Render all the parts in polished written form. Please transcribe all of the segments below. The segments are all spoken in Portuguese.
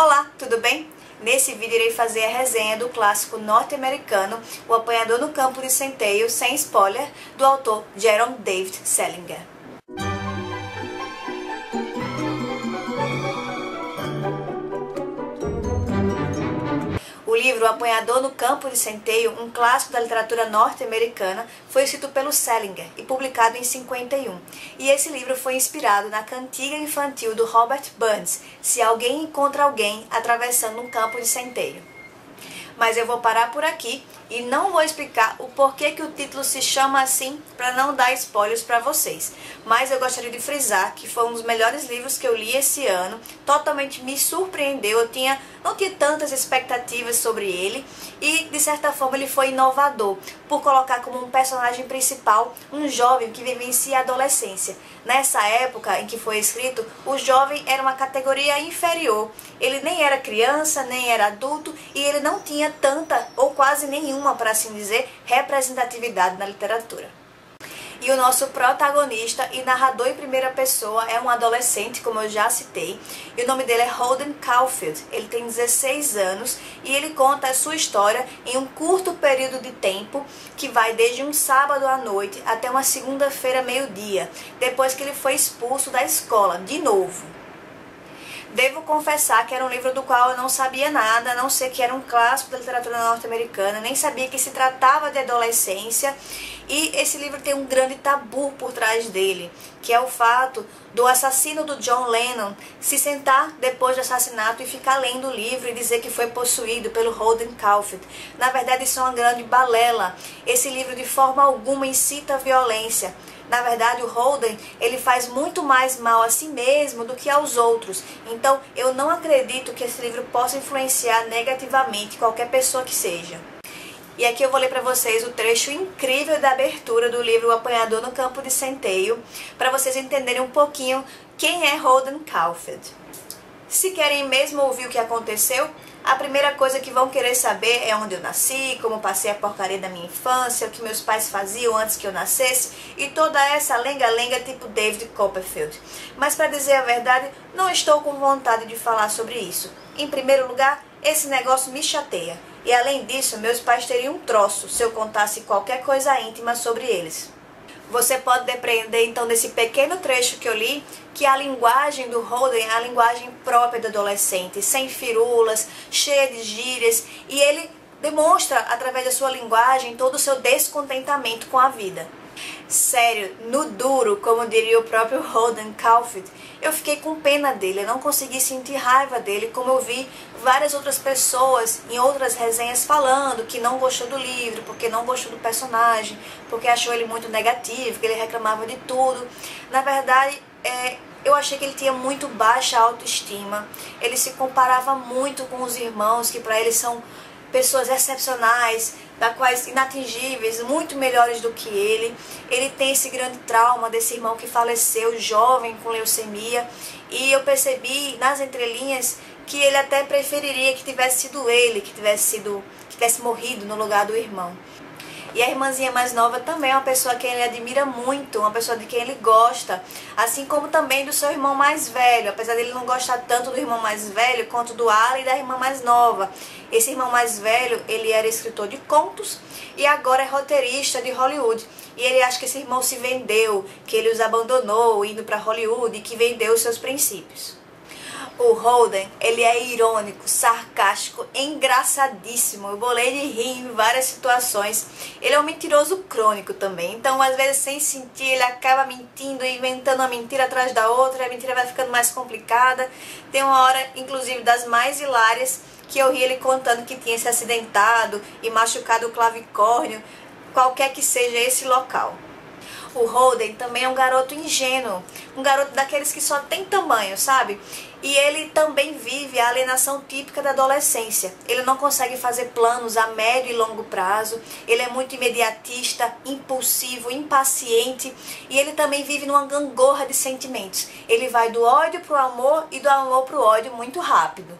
Olá, tudo bem? Nesse vídeo irei fazer a resenha do clássico norte-americano O Apanhador no Campo de Centeio, sem spoiler, do autor Jerome David Salinger. O livro O Apanhador no Campo de Centeio, um clássico da literatura norte-americana, foi escrito pelo Salinger e publicado em 51. E esse livro foi inspirado na cantiga infantil do Robert Burns, Se Alguém Encontra Alguém Atravessando um Campo de Centeio. Mas eu vou parar por aqui e não vou explicar o porquê que o título se chama assim para não dar spoilers para vocês. Mas eu gostaria de frisar que foi um dos melhores livros que eu li esse ano, totalmente me surpreendeu, não tinha tantas expectativas sobre ele e de certa forma ele foi inovador por colocar como um personagem principal um jovem que vivencia a adolescência. Nessa época em que foi escrito, o jovem era uma categoria inferior, ele nem era criança, nem era adulto e ele não tinha tanta ou quase nenhuma, para assim dizer, representatividade na literatura. E o nosso protagonista e narrador em primeira pessoa é um adolescente, como eu já citei, e o nome dele é Holden Caulfield. Ele tem 16 anos e ele conta a sua história em um curto período de tempo, que vai desde um sábado à noite até uma segunda-feira meio-dia, depois que ele foi expulso da escola, de novo. Devo confessar que era um livro do qual eu não sabia nada, a não ser que era um clássico da literatura norte-americana, nem sabia que se tratava de adolescência, e esse livro tem um grande tabu por trás dele, que é o fato do assassino do John Lennon se sentar depois do assassinato e ficar lendo o livro e dizer que foi possuído pelo Holden Caulfield. Na verdade, isso é uma grande balela. Esse livro de forma alguma incita a violência. Na verdade, o Holden, ele faz muito mais mal a si mesmo do que aos outros. Então, eu não acredito que esse livro possa influenciar negativamente qualquer pessoa que seja. E aqui eu vou ler para vocês o trecho incrível da abertura do livro O Apanhador no Campo de Centeio, para vocês entenderem um pouquinho quem é Holden Caulfield. Se querem mesmo ouvir o que aconteceu, a primeira coisa que vão querer saber é onde eu nasci, como passei a porcaria da minha infância, o que meus pais faziam antes que eu nascesse e toda essa lenga-lenga tipo David Copperfield. Mas para dizer a verdade, não estou com vontade de falar sobre isso. Em primeiro lugar, esse negócio me chateia. E além disso, meus pais teriam um troço se eu contasse qualquer coisa íntima sobre eles. Você pode depreender então desse pequeno trecho que eu li que a linguagem do Holden é a linguagem própria do adolescente, sem firulas, cheia de gírias, e ele demonstra através da sua linguagem todo o seu descontentamento com a vida. Sério, no duro, como diria o próprio Holden Caulfield, eu fiquei com pena dele, eu não consegui sentir raiva dele, como eu vi várias outras pessoas em outras resenhas falando que não gostou do livro, porque não gostou do personagem, porque achou ele muito negativo, que ele reclamava de tudo. Na verdade, eu achei que ele tinha muito baixa autoestima, ele se comparava muito com os irmãos, que para ele são pessoas excepcionais, da quais inatingíveis, muito melhores do que ele. Ele tem esse grande trauma desse irmão que faleceu jovem com leucemia, e eu percebi nas entrelinhas que ele até preferiria que tivesse sido ele, que tivesse morrido no lugar do irmão. E a irmãzinha mais nova também é uma pessoa que ele admira muito, uma pessoa de quem ele gosta, assim como também do seu irmão mais velho, apesar dele não gostar tanto do irmão mais velho quanto do Alan e da irmã mais nova. Esse irmão mais velho, ele era escritor de contos e agora é roteirista de Hollywood. E ele acha que esse irmão se vendeu, que ele os abandonou indo para Hollywood e que vendeu os seus princípios. O Holden, ele é irônico, sarcástico, engraçadíssimo. Eu bolei de rir em várias situações. Ele é um mentiroso crônico também. Então, às vezes, sem sentir, ele acaba mentindo, inventando uma mentira atrás da outra. E a mentira vai ficando mais complicada. Tem uma hora, inclusive, das mais hilárias, que eu ri ele contando que tinha se acidentado e machucado o clavicórnio, qualquer que seja esse local. O Holden também é um garoto ingênuo, um garoto daqueles que só tem tamanho, sabe? E ele também vive a alienação típica da adolescência. Ele não consegue fazer planos a médio e longo prazo, ele é muito imediatista, impulsivo, impaciente, e ele também vive numa gangorra de sentimentos. Ele vai do ódio pro amor e do amor pro ódio muito rápido.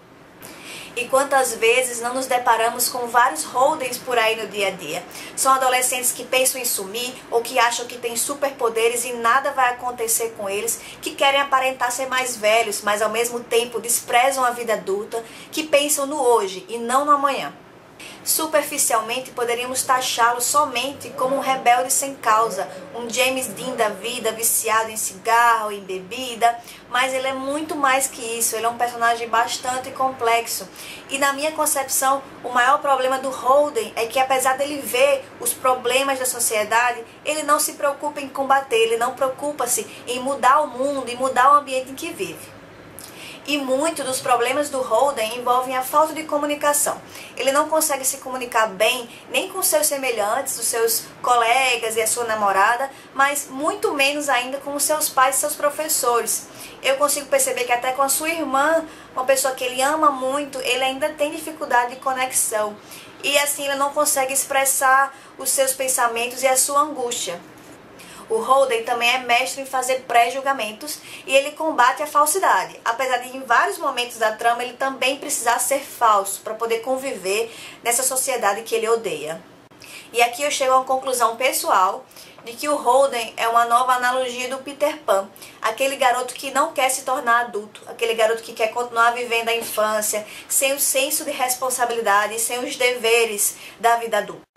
E quantas vezes não nos deparamos com vários Holdens por aí no dia a dia? São adolescentes que pensam em sumir ou que acham que têm superpoderes e nada vai acontecer com eles, que querem aparentar ser mais velhos, mas ao mesmo tempo desprezam a vida adulta, que pensam no hoje e não no amanhã. Superficialmente poderíamos taxá-lo somente como um rebelde sem causa, um James Dean da vida, viciado em cigarro, em bebida, mas ele é muito mais que isso, ele é um personagem bastante complexo. E na minha concepção, o maior problema do Holden é que, apesar dele ver os problemas da sociedade, ele não se preocupa em combater, ele não preocupa-se em mudar o mundo e mudar o ambiente em que vive. E muitos dos problemas do Holden envolvem a falta de comunicação. Ele não consegue se comunicar bem nem com seus semelhantes, os seus colegas e a sua namorada, mas muito menos ainda com os seus pais e seus professores. Eu consigo perceber que até com a sua irmã, uma pessoa que ele ama muito, ele ainda tem dificuldade de conexão. E assim ele não consegue expressar os seus pensamentos e a sua angústia. O Holden também é mestre em fazer pré-julgamentos e ele combate a falsidade, apesar de em vários momentos da trama ele também precisar ser falso para poder conviver nessa sociedade que ele odeia. E aqui eu chego a uma conclusão pessoal de que o Holden é uma nova analogia do Peter Pan, aquele garoto que não quer se tornar adulto, aquele garoto que quer continuar vivendo a infância, sem o senso de responsabilidade e sem os deveres da vida adulta.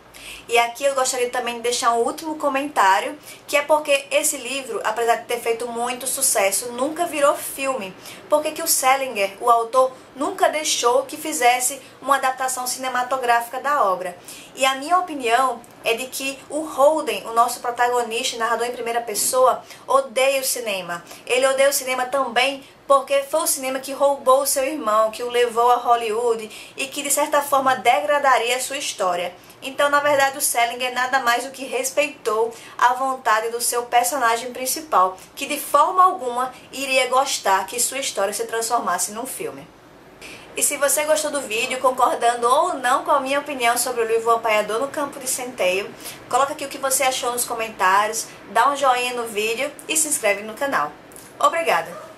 E aqui eu gostaria também de deixar um último comentário, que é porque esse livro, apesar de ter feito muito sucesso, nunca virou filme. Porque que o Salinger, o autor, nunca deixou que fizesse uma adaptação cinematográfica da obra. E a minha opinião é de que o Holden, o nosso protagonista, narrador em primeira pessoa, odeia o cinema. Ele odeia o cinema também porque foi o cinema que roubou o seu irmão, que o levou a Hollywood e que de certa forma degradaria a sua história. Então, na verdade, o Salinger nada mais do que respeitou a vontade do seu personagem principal, que de forma alguma iria gostar que sua história se transformasse num filme. E se você gostou do vídeo, concordando ou não com a minha opinião sobre o livro O Apanhador no Campo de Centeio, coloca aqui o que você achou nos comentários, dá um joinha no vídeo e se inscreve no canal. Obrigada!